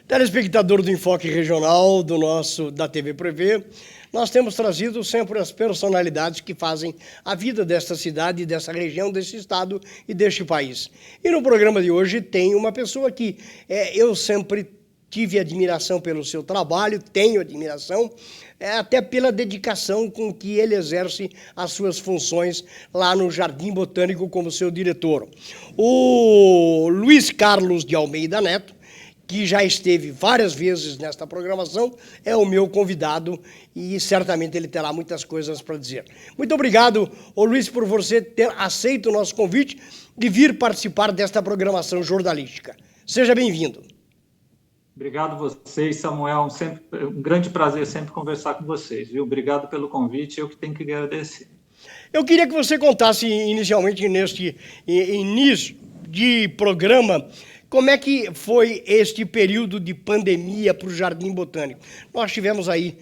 Telespectador do Enfoque Regional da TV Prevê, nós temos trazido sempre as personalidades que fazem a vida desta cidade, dessa região, desse estado e deste país. E no programa de hoje tem uma pessoa que eu sempre tive admiração pelo seu trabalho, tenho admiração, até pela dedicação com que ele exerce as suas funções lá no Jardim Botânico como seu diretor. O Luiz Carlos de Almeida Neto, que já esteve várias vezes nesta programação, é o meu convidado e certamente ele terá muitas coisas para dizer. Muito obrigado, ô Luiz, por você ter aceito o nosso convite de vir participar desta programação jornalística. Seja bem-vindo. Obrigado a vocês, Samuel. Um grande prazer sempre conversar com vocês, viu? Obrigado pelo convite, eu que tenho que agradecer. Eu queria que você contasse inicialmente neste início de programa como é que foi este período de pandemia para o Jardim Botânico. Nós tivemos aí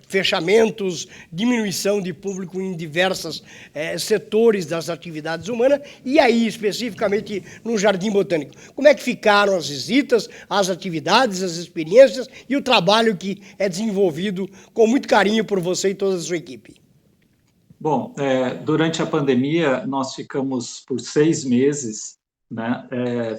fechamentos, diminuição de público em diversos setores das atividades humanas e aí especificamente no Jardim Botânico. Como é que ficaram as visitas, as atividades, as experiências e o trabalho que é desenvolvido com muito carinho por você e toda a sua equipe? Bom, durante a pandemia, nós ficamos por 6 meses, né,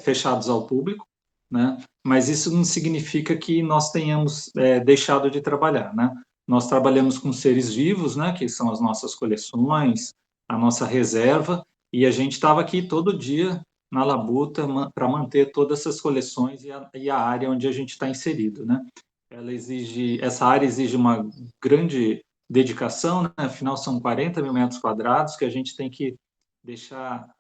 fechados ao público, né, mas isso não significa que nós tenhamos deixado de trabalhar, né? Nós trabalhamos com seres vivos, né, que são as nossas coleções, a nossa reserva, e a gente estava aqui todo dia na labuta para manter todas essas coleções e a área onde a gente está inserido, né? Essa área exige uma grande dedicação, né? Afinal são 40 mil metros quadrados que a gente tem que deixar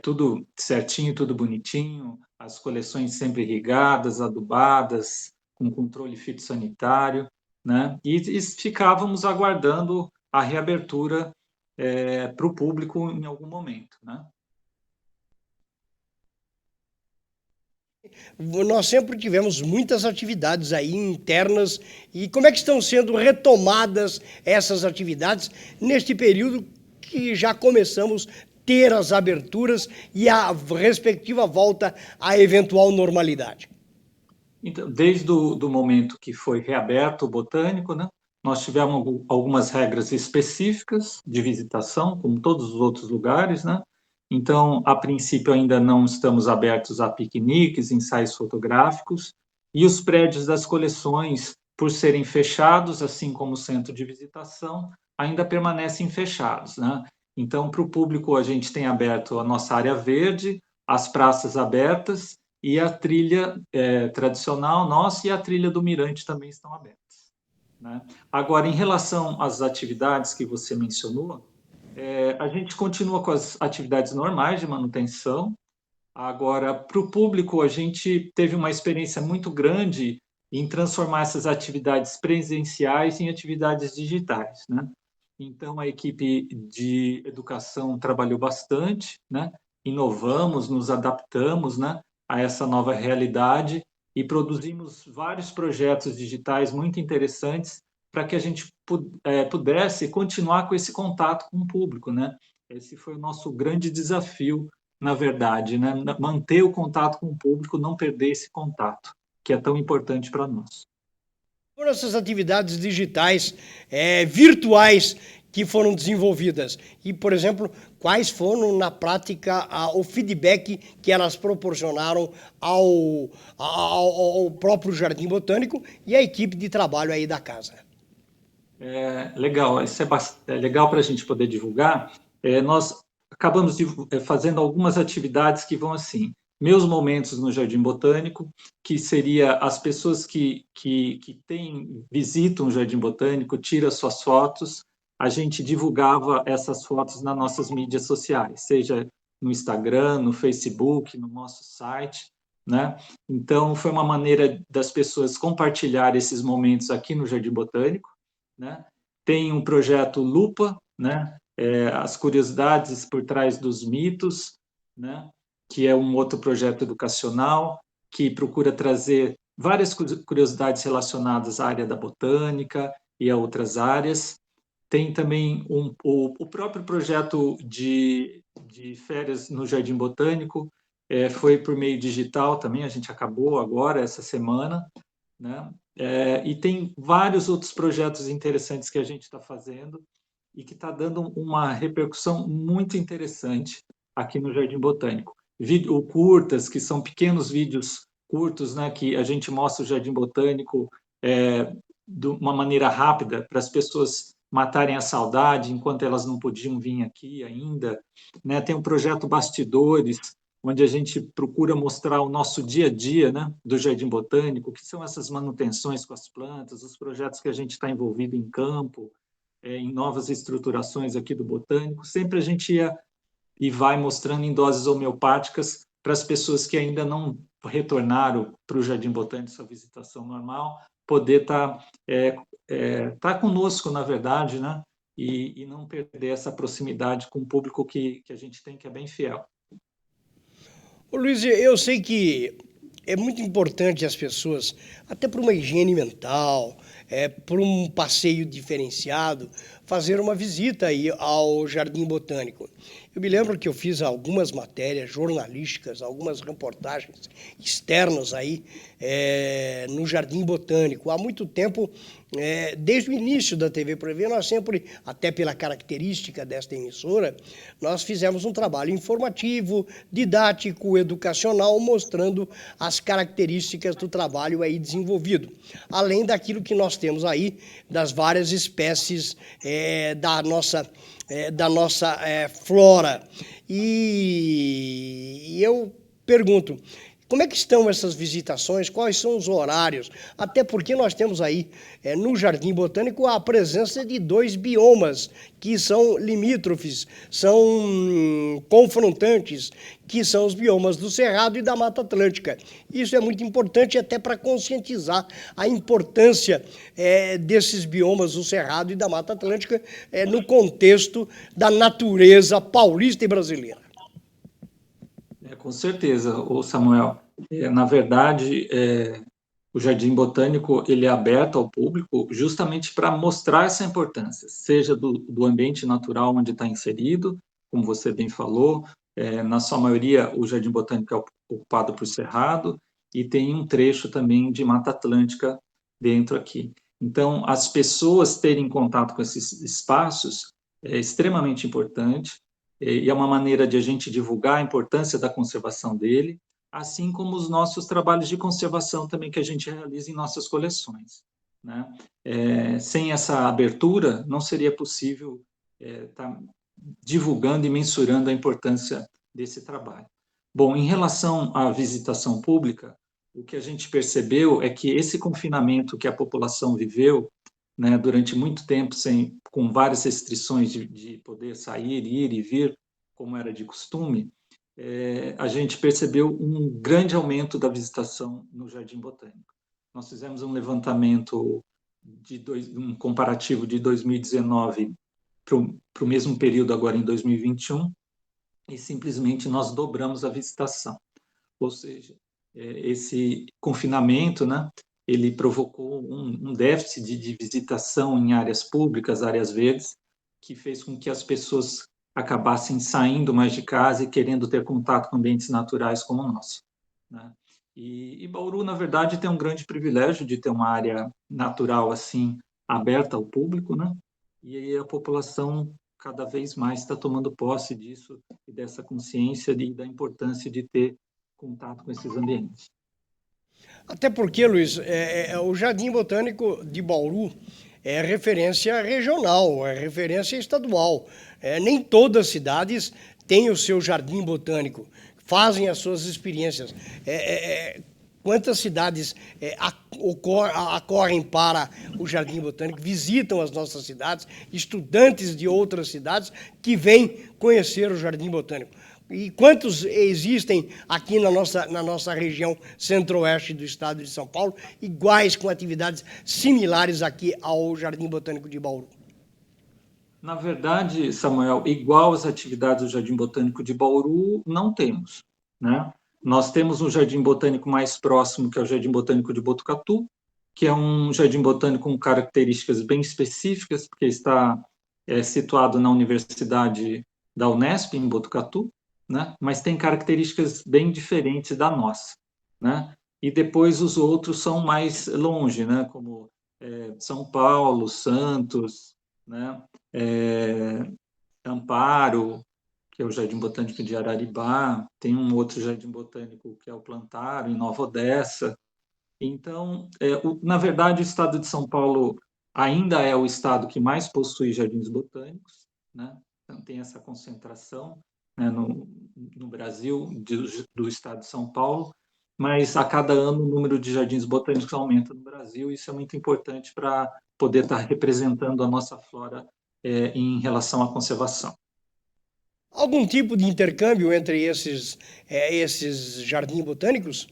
tudo certinho, tudo bonitinho, as coleções sempre irrigadas, adubadas, com controle fitossanitário, né? E ficávamos aguardando a reabertura para o público em algum momento, né? Nós sempre tivemos muitas atividades aí internas e como é que estão sendo retomadas essas atividades neste período que já começamos a ter as aberturas e a respectiva volta à eventual normalidade? Então, desde o momento que foi reaberto o botânico, né, nós tivemos algumas regras específicas de visitação, como todos os outros lugares, né? Então, a princípio, ainda não estamos abertos a piqueniques, ensaios fotográficos, e os prédios das coleções, por serem fechados, assim como o centro de visitação, ainda permanecem fechados, né? Então, para o público, a gente tem aberto a nossa área verde, as praças abertas, e a trilha tradicional nossa e a trilha do Mirante também estão abertas, né? Agora, em relação às atividades que você mencionou, a gente continua com as atividades normais de manutenção. Agora, para o público, a gente teve uma experiência muito grande em transformar essas atividades presenciais em atividades digitais, né? Então, a equipe de educação trabalhou bastante, né? Inovamos, nos adaptamos, né, a essa nova realidade e produzimos vários projetos digitais muito interessantes para que a gente pudesse continuar com esse contato com o público, né? Esse foi o nosso grande desafio, na verdade, né? Manter o contato com o público, não perder esse contato, que é tão importante para nós. Foram essas atividades digitais, virtuais, que foram desenvolvidas? E, por exemplo, quais foram, na prática, o feedback que elas proporcionaram ao próprio Jardim Botânico e à equipe de trabalho aí da casa? Legal, isso é legal para a gente poder divulgar. Nós acabamos fazendo algumas atividades que vão assim, meus momentos no Jardim Botânico, que seria as pessoas que visitam o Jardim Botânico, tiram suas fotos, a gente divulgava essas fotos nas nossas mídias sociais, seja no Instagram, no Facebook, no nosso site, né? Então, foi uma maneira das pessoas compartilhar esses momentos aqui no Jardim Botânico, né? Tem um projeto Lupa, né? As curiosidades por trás dos mitos, né? Que é um outro projeto educacional que procura trazer várias curiosidades relacionadas à área da botânica e a outras áreas. Tem também o próprio projeto de férias no Jardim Botânico, foi por meio digital também, a gente acabou agora, essa semana, né? E tem vários outros projetos interessantes que a gente está fazendo e que está dando uma repercussão muito interessante aqui no Jardim Botânico. Vídeo curtas, que são pequenos vídeos curtos, né, que a gente mostra o Jardim Botânico de uma maneira rápida para as pessoas matarem a saudade enquanto elas não podiam vir aqui ainda, né? Tem um projeto Bastidores, onde a gente procura mostrar o nosso dia a dia, né, do Jardim Botânico, que são essas manutenções com as plantas, os projetos que a gente está envolvido em campo, em novas estruturações aqui do Botânico. Sempre a gente ia e vai mostrando em doses homeopáticas para as pessoas que ainda não retornaram para o Jardim Botânico, sua visitação normal, poder tá conosco, na verdade, né? E não perder essa proximidade com o público que a gente tem, que é bem fiel. Ô Luiz, eu sei que é muito importante as pessoas, até por uma higiene mental, por um passeio diferenciado, fazer uma visita aí ao Jardim Botânico. Eu me lembro que eu fiz algumas matérias jornalísticas, algumas reportagens externas aí no Jardim Botânico. Há muito tempo, desde o início da TV Prevê, nós sempre, até pela característica desta emissora, nós fizemos um trabalho informativo, didático, educacional, mostrando as características do trabalho aí desenvolvido. Além daquilo que nós temos aí, das várias espécies da nossa flora. E eu pergunto, como é que estão essas visitações? Quais são os horários? Até porque nós temos aí, no Jardim Botânico, a presença de 2 biomas que são limítrofes, são confrontantes, que são os biomas do Cerrado e da Mata Atlântica. Isso é muito importante até para conscientizar a importância desses biomas do Cerrado e da Mata Atlântica no contexto da natureza paulista e brasileira. Com certeza, o Samuel. Na verdade, o Jardim Botânico ele é aberto ao público justamente para mostrar essa importância, seja do ambiente natural onde está inserido, como você bem falou, na sua maioria o Jardim Botânico é ocupado por cerrado e tem um trecho também de Mata Atlântica dentro aqui. Então, as pessoas terem contato com esses espaços é extremamente importante e é uma maneira de a gente divulgar a importância da conservação dele, assim como os nossos trabalhos de conservação também que a gente realiza em nossas coleções, né? Sem essa abertura, não seria possível estar divulgando e mensurando a importância desse trabalho. Bom, em relação à visitação pública, o que a gente percebeu é que esse confinamento que a população viveu, né, durante muito tempo, com várias restrições de poder sair, ir e vir, como era de costume, a gente percebeu um grande aumento da visitação no Jardim Botânico. Nós fizemos um levantamento, um comparativo de 2019 para o mesmo período agora em 2021, e simplesmente nós dobramos a visitação. Ou seja, esse confinamento, né, ele provocou um déficit de visitação em áreas públicas, áreas verdes, que fez com que as pessoas acabassem saindo mais de casa e querendo ter contato com ambientes naturais como o nosso, né? E Bauru, na verdade, tem um grande privilégio de ter uma área natural assim aberta ao público, né? E aí a população cada vez mais está tomando posse disso e dessa consciência da importância de ter contato com esses ambientes. Até porque, Luiz, o Jardim Botânico de Bauru é referência regional, é referência estadual. Nem todas as cidades têm o seu jardim botânico, fazem as suas experiências. Quantas cidades acorrem para o Jardim Botânico, visitam as nossas cidades, estudantes de outras cidades que vêm conhecer o Jardim Botânico. E quantos existem aqui na nossa região centro-oeste do estado de São Paulo, iguais com atividades similares aqui ao Jardim Botânico de Bauru? Na verdade, Samuel, igual às atividades do Jardim Botânico de Bauru, não temos, né? Nós temos um jardim botânico mais próximo, que é o Jardim Botânico de Botucatu, que é um jardim botânico com características bem específicas, porque está situado na Universidade da Unesp, em Botucatu, né? Mas tem características bem diferentes da nossa, né? E depois os outros são mais longe, né? Como São Paulo, Santos, né? É, Amparo, que é o Jardim Botânico de Araribá, tem um outro Jardim Botânico que é o Plantaro, em Nova Odessa. Então, na verdade, o estado de São Paulo ainda é o estado que mais possui jardins botânicos, né? Então, tem essa concentração, né, no Brasil, do estado de São Paulo, mas a cada ano o número de jardins botânicos aumenta no Brasil, e isso é muito importante para poder estar representando a nossa flora em relação à conservação. Algum tipo de intercâmbio entre esses jardins botânicos?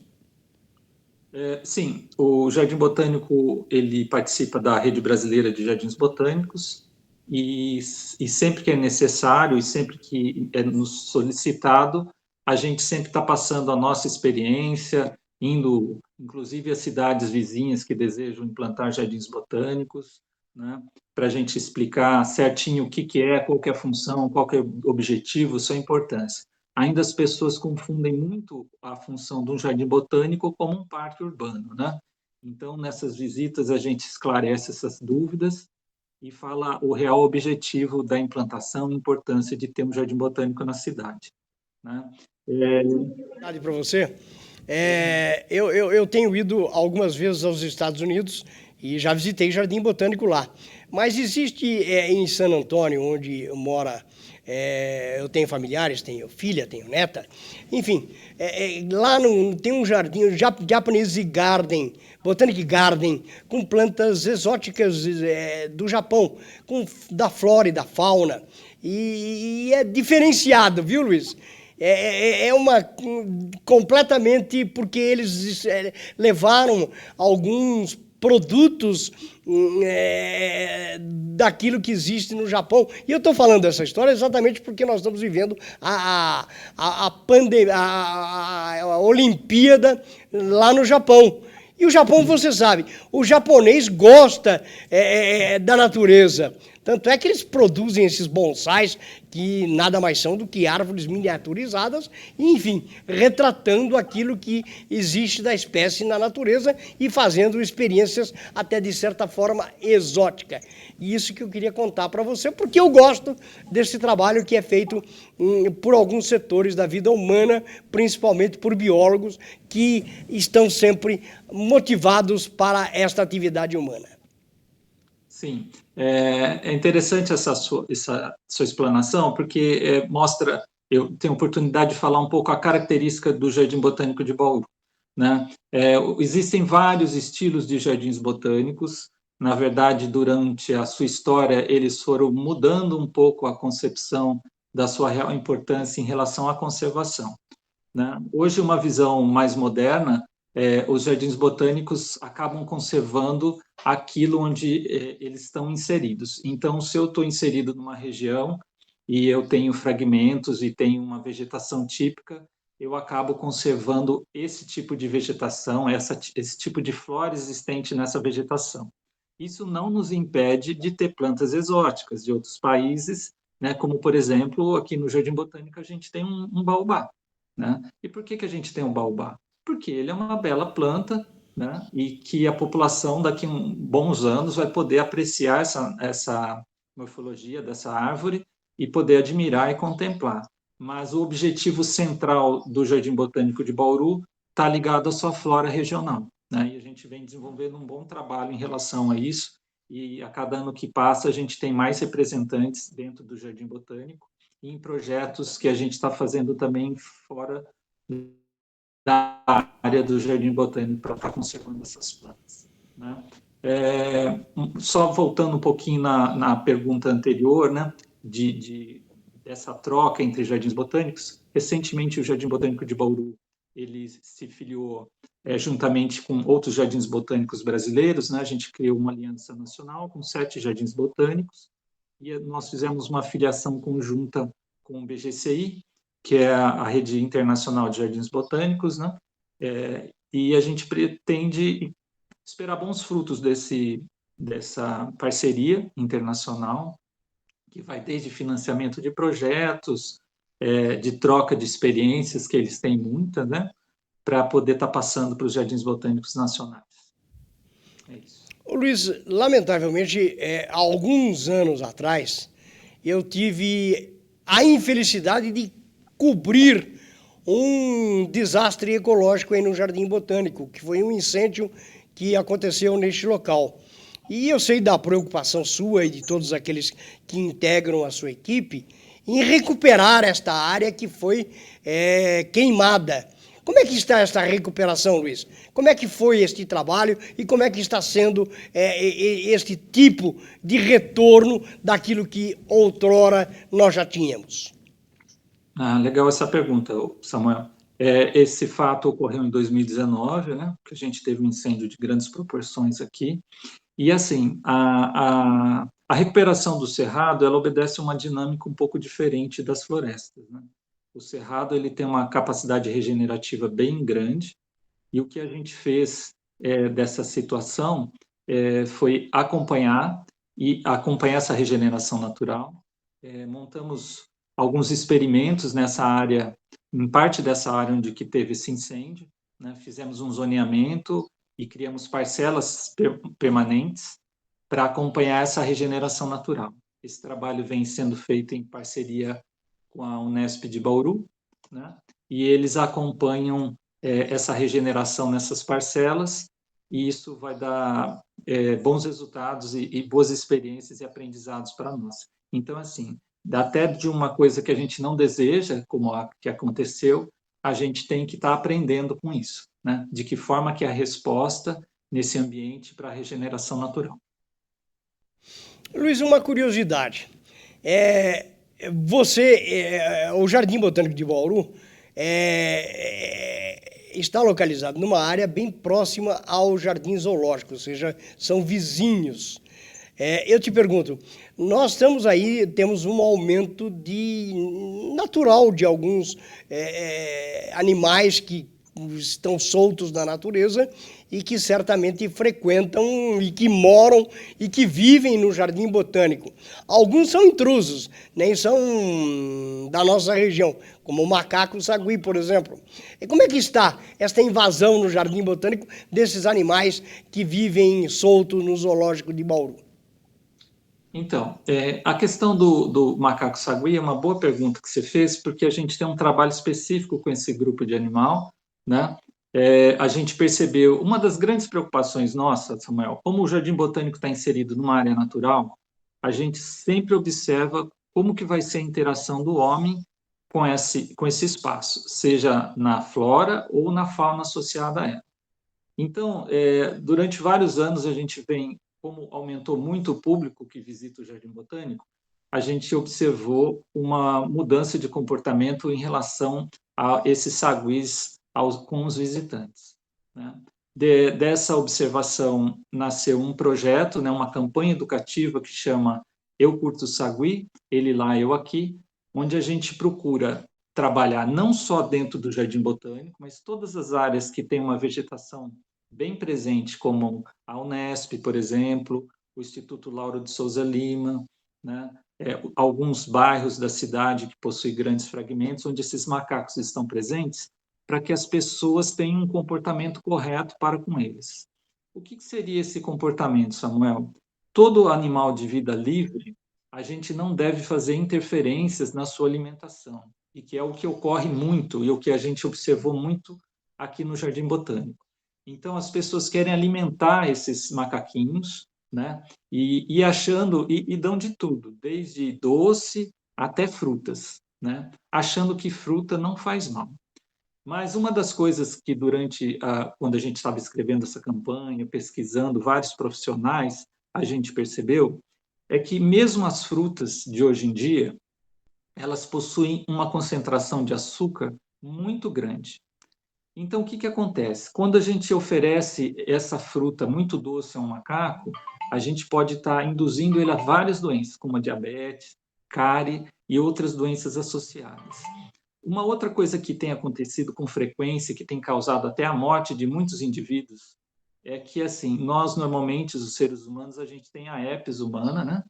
Sim, o Jardim Botânico ele participa da Rede Brasileira de Jardins Botânicos e sempre que é necessário e sempre que é nos solicitado, a gente sempre está passando a nossa experiência, indo inclusive às cidades vizinhas que desejam implantar jardins botânicos, né, para a gente explicar certinho o que que é, qual que é a função, qual que é o objetivo, sua importância. Ainda as pessoas confundem muito a função de um jardim botânico como um parque urbano, né? Então, nessas visitas, a gente esclarece essas dúvidas e fala o real objetivo da implantação e importância de ter um jardim botânico na cidade, né? É, Para você. Eu tenho ido algumas vezes aos Estados Unidos e já visitei Jardim Botânico lá. Mas existe em San Antônio, onde mora, eu tenho familiares, tenho filha, tenho neta, enfim, lá tem um jardim, o Japanese Garden, Botanic Garden, com plantas exóticas do Japão, da flora e da fauna. E é diferenciado, viu, Luiz? É uma completamente porque eles levaram alguns produtos daquilo que existe no Japão. E eu estou falando dessa história exatamente porque nós estamos vivendo a Olimpíada lá no Japão. E o Japão, você sabe, o japonês gosta da natureza. Tanto é que eles produzem esses bonsais que nada mais são do que árvores miniaturizadas, enfim, retratando aquilo que existe da espécie na natureza e fazendo experiências até de certa forma exótica. E isso que eu queria contar para você, porque eu gosto desse trabalho que é feito por alguns setores da vida humana, principalmente por biólogos que estão sempre motivados para esta atividade humana. sim, é interessante essa sua explanação, porque mostra, eu tenho oportunidade de falar um pouco a característica do Jardim Botânico de Bauru, né? Existem vários estilos de jardins botânicos. Na verdade, durante a sua história, eles foram mudando um pouco a concepção da sua real importância em relação à conservação, né? Hoje, uma visão mais moderna, os jardins botânicos acabam conservando aquilo onde eles estão inseridos. Então, se eu estou inserido numa região e eu tenho fragmentos e tenho uma vegetação típica, eu acabo conservando esse tipo de vegetação, esse tipo de flora existente nessa vegetação. Isso não nos impede de ter plantas exóticas de outros países, né? Como, por exemplo, aqui no Jardim Botânico a gente tem um baobá, né? E por que que a gente tem um baobá? Porque ele é uma bela planta, né? E que a população daqui a bons anos vai poder apreciar essa morfologia dessa árvore e poder admirar e contemplar. Mas o objetivo central do Jardim Botânico de Bauru está ligado à sua flora regional, né? E a gente vem desenvolvendo um bom trabalho em relação a isso. E a cada ano que passa, a gente tem mais representantes dentro do Jardim Botânico e em projetos que a gente está fazendo também fora da área do Jardim Botânico para estar conservando essas plantas, né? Só voltando um pouquinho na pergunta anterior, né, dessa troca entre jardins botânicos, recentemente o Jardim Botânico de Bauru ele se filiou juntamente com outros jardins botânicos brasileiros, né? A gente criou uma aliança nacional com 7 jardins botânicos e nós fizemos uma filiação conjunta com o BGCI, que é a Rede Internacional de Jardins Botânicos, né? E a gente pretende esperar bons frutos dessa parceria internacional, que vai desde financiamento de projetos, de troca de experiências, que eles têm muitas, né? Para poder estar passando para os Jardins Botânicos Nacionais. É isso. Ô, Luiz, lamentavelmente, há alguns anos atrás, eu tive a infelicidade de cobrir um desastre ecológico aí no Jardim Botânico, que foi um incêndio que aconteceu neste local. E eu sei da preocupação sua e de todos aqueles que integram a sua equipe em recuperar esta área que foi queimada. Como é que está esta recuperação, Luiz? Como é que foi este trabalho e como é que está sendo este tipo de retorno daquilo que outrora nós já tínhamos? Legal essa pergunta, Samuel. Esse fato ocorreu em 2019, né? Que a gente teve um incêndio de grandes proporções aqui. E assim, a recuperação do cerrado, ela obedece a uma dinâmica um pouco diferente das florestas, né? O cerrado ele tem uma capacidade regenerativa bem grande, e o que a gente fez dessa situação foi acompanhar essa regeneração natural. Montamos alguns experimentos nessa área, em parte dessa área onde que teve esse incêndio, né? Fizemos um zoneamento e criamos parcelas permanentes para acompanhar essa regeneração natural. Esse trabalho vem sendo feito em parceria com a Unesp de Bauru, né? E eles acompanham essa regeneração nessas parcelas, e isso vai dar bons resultados e boas experiências e aprendizados para nós. Então, assim, até de uma coisa que a gente não deseja, como a que aconteceu, a gente tem que estar aprendendo com isso, né? De que forma que é a resposta nesse ambiente para a regeneração natural. Luiz, uma curiosidade. O Jardim Botânico de Bauru está localizado numa área bem próxima ao Jardim Zoológico, ou seja, são vizinhos. Eu te pergunto, nós estamos aí, temos um aumento natural de alguns animais que estão soltos na natureza e que certamente frequentam e que moram e que vivem no Jardim Botânico. Alguns são intrusos, nem são da nossa região, como o macaco sagui, por exemplo. E como é que está esta invasão no Jardim Botânico desses animais que vivem soltos no zoológico de Bauru? Então, a questão do macaco sagui é uma boa pergunta que você fez, porque a gente tem um trabalho específico com esse grupo de animal, né? A gente percebeu, uma das grandes preocupações nossa, Samuel, como o Jardim Botânico está inserido numa área natural, a gente sempre observa como que vai ser a interação do homem com esse espaço, seja na flora ou na fauna associada a ela. Então, durante vários anos, a gente vem, como aumentou muito o público que visita o Jardim Botânico, a gente observou uma mudança de comportamento em relação a esses saguis com os visitantes, né? Dessa observação nasceu um projeto, né, uma campanha educativa que chama Eu Curto Sagui, Ele Lá, Eu Aqui, onde a gente procura trabalhar não só dentro do Jardim Botânico, mas todas as áreas que têm uma vegetação bem presente, como a Unesp, por exemplo, o Instituto Lauro de Souza Lima, né? Alguns bairros da cidade que possuem grandes fragmentos, onde esses macacos estão presentes, para que as pessoas tenham um comportamento correto para com eles. O que seria esse comportamento, Samuel? Todo animal de vida livre, a gente não deve fazer interferências na sua alimentação, e que é o que ocorre muito e o que a gente observou muito aqui no Jardim Botânico. Então, as pessoas querem alimentar esses macaquinhos, né? E achando, e dão de tudo, desde doce até frutas, né? Achando que fruta não faz mal. Mas uma das coisas que quando a gente estava escrevendo essa campanha, pesquisando vários profissionais, a gente percebeu é que mesmo as frutas de hoje em dia, elas possuem uma concentração de açúcar muito grande. Então, o que acontece? Quando a gente oferece essa fruta muito doce a um macaco, a gente pode estar induzindo ele a várias doenças, como a diabetes, cárie e outras doenças associadas. Uma outra coisa que tem acontecido com frequência, que tem causado até a morte de muitos indivíduos, é que, assim, nós normalmente, os seres humanos, a gente tem a herpes humana, né?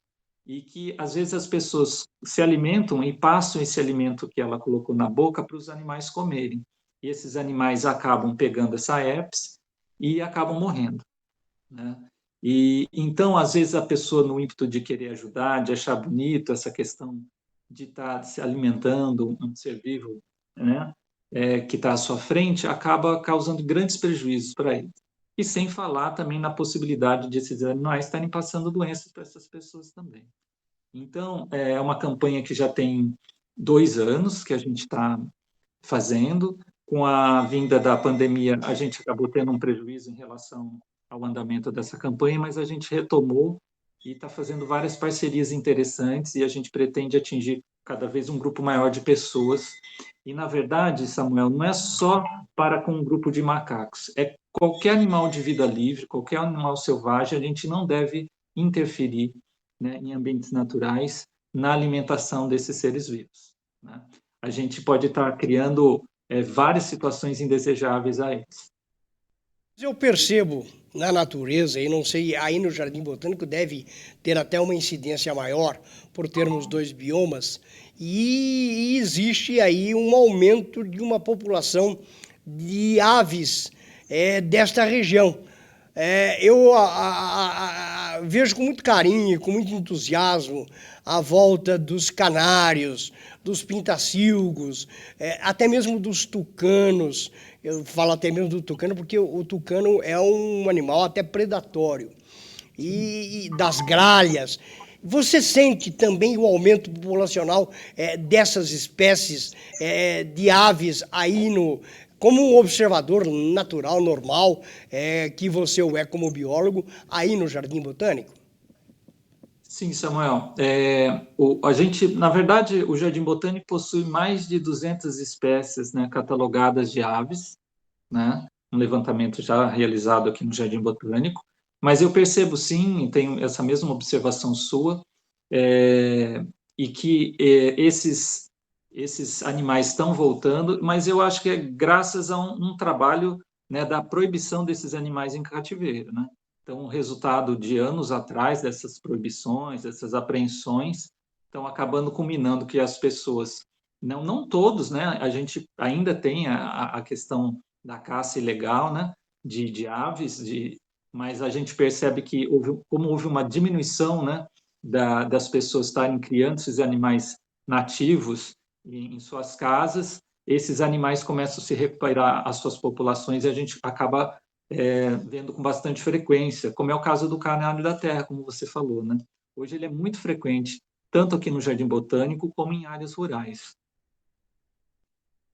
e que às vezes as pessoas se alimentam e passam esse alimento que ela colocou na boca para os animais comerem. E esses animais acabam pegando essa herpes e acabam morrendo, né? E então, às vezes, a pessoa, no ímpeto de querer ajudar, de achar bonito essa questão de estar se alimentando um ser vivo, né, que está à sua frente, acaba causando grandes prejuízos para ele. E sem falar também na possibilidade de esses animais estarem passando doenças para essas pessoas também. Então, é uma campanha que já tem 2 anos que a gente está fazendo. Com a vinda da pandemia, a gente acabou tendo um prejuízo em relação ao andamento dessa campanha, mas a gente retomou e está fazendo várias parcerias interessantes e a gente pretende atingir cada vez um grupo maior de pessoas. E, na verdade, Samuel, não é só para com um grupo de macacos, é qualquer animal de vida livre, qualquer animal selvagem, a gente não deve interferir, né, em ambientes naturais na alimentação desses seres vivos, né? A gente pode estar criando várias situações indesejáveis a eles. Eu percebo na natureza, e não sei, aí no Jardim Botânico deve ter até uma incidência maior, por termos 2 biomas, e existe aí um aumento de uma população de aves desta região. Eu vejo com muito carinho, com muito entusiasmo, a volta dos canários, dos pintacilgos, até mesmo dos tucanos. Eu falo até mesmo do tucano porque o tucano é um animal até predatório. E das gralhas. Você sente também o aumento populacional dessas espécies de aves aí como um observador natural, normal, que você o é como biólogo, aí no Jardim Botânico? Sim, Samuel. A gente, na verdade, o Jardim Botânico possui mais de 200 espécies, né, catalogadas de aves, né? Um levantamento já realizado aqui no Jardim Botânico. Mas eu percebo, sim, tenho essa mesma observação sua, e que esses animais estão voltando, mas eu acho que é graças a um trabalho, né, da proibição desses animais em cativeiro, né? Então, o resultado de anos atrás dessas proibições, dessas apreensões, estão acabando culminando que as pessoas, não todos, né? A gente ainda tem a questão da caça ilegal, né? De aves, mas a gente percebe que como houve uma diminuição, né? Das pessoas estarem criando esses animais nativos em suas casas, esses animais começam a se recuperar as suas populações e a gente acaba vendo com bastante frequência, como é o caso do canário da terra, como você falou, né? Hoje ele é muito frequente, tanto aqui no Jardim Botânico como em áreas rurais.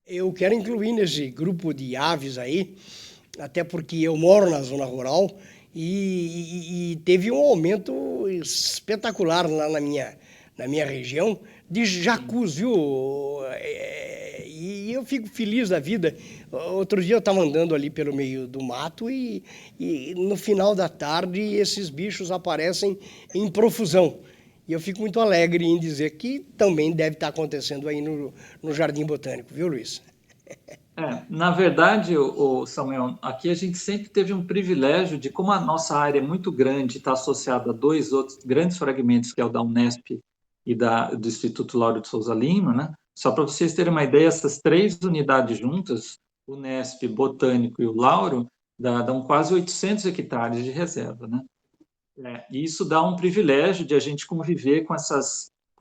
Eu quero incluir nesse grupo de aves aí, até porque eu moro na zona rural e teve um aumento espetacular lá na minha região de jacus, viu? E eu fico feliz da vida. Outro dia eu estava andando ali pelo meio do mato e no final da tarde esses bichos aparecem em profusão. E eu fico muito alegre em dizer que também deve estar acontecendo aí no Jardim Botânico, viu, Luiz? Na verdade, Samuel, aqui a gente sempre teve um privilégio de, como a nossa área é muito grande, está associada a 2 outros grandes fragmentos, que é o da Unesp e do Instituto Lauro de Souza Lima, né? Só para vocês terem uma ideia, essas 3 unidades juntas, Unesp, Botânico e o Lauro, dão quase 800 hectares de reserva, né? E isso dá um privilégio de a gente conviver com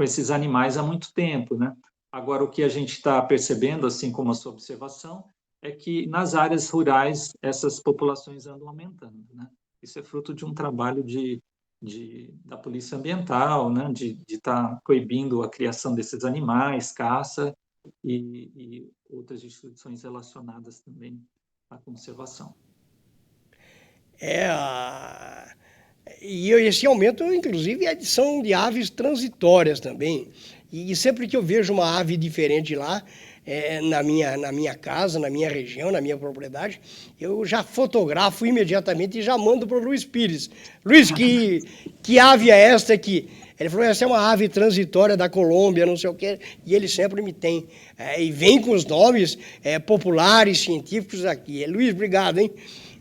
esses animais há muito tempo, né? Agora, o que a gente está percebendo, assim como a sua observação, é que nas áreas rurais essas populações andam aumentando, né? Isso é fruto de um trabalho da Polícia Ambiental, né? De estar proibindo a criação desses animais, caça e outras instituições relacionadas também à conservação. É, e esse aumento, inclusive, é a adição de aves transitórias também. E sempre que eu vejo uma ave diferente lá, na minha casa, na minha região, na minha propriedade, eu já fotografo imediatamente e já mando para o Luiz Pires. Luiz, que ave é esta aqui? Ele falou, essa é uma ave transitória da Colômbia, não sei o quê, e ele sempre me tem. E vem com os nomes populares, científicos aqui. Luiz, obrigado, hein?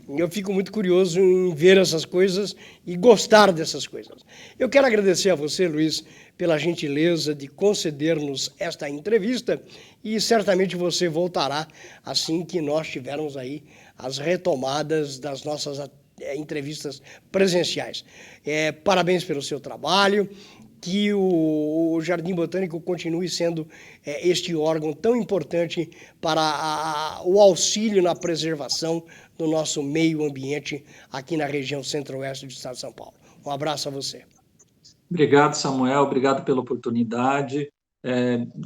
Eu fico muito curioso em ver essas coisas e gostar dessas coisas. Eu quero agradecer a você, Luiz, pela gentileza de conceder-nos esta entrevista e certamente você voltará assim que nós tivermos aí as retomadas das nossas entrevistas presenciais. Parabéns pelo seu trabalho, que o Jardim Botânico continue sendo este órgão tão importante para o auxílio na preservação do nosso meio ambiente aqui na região centro-oeste do estado de São Paulo. Um abraço a você. Obrigado, Samuel, obrigado pela oportunidade.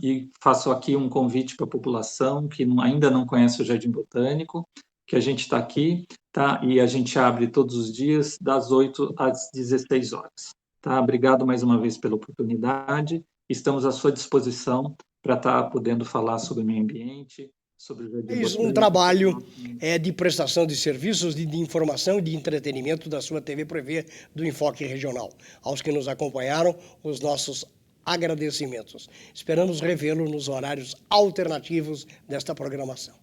E faço aqui um convite para a população que ainda não conhece o Jardim Botânico, que a gente está aqui, tá? E a gente abre todos os dias, das 8 às 16 horas. Tá? Obrigado mais uma vez pela oportunidade. Estamos à sua disposição para estar podendo falar sobre o meio ambiente, sobre o Jardim Botânico. Um trabalho de prestação de serviços, de informação e de entretenimento da sua TV Prevê do Enfoque Regional. Aos que nos acompanharam, os nossos agradecimentos. Esperamos revê-lo nos horários alternativos desta programação.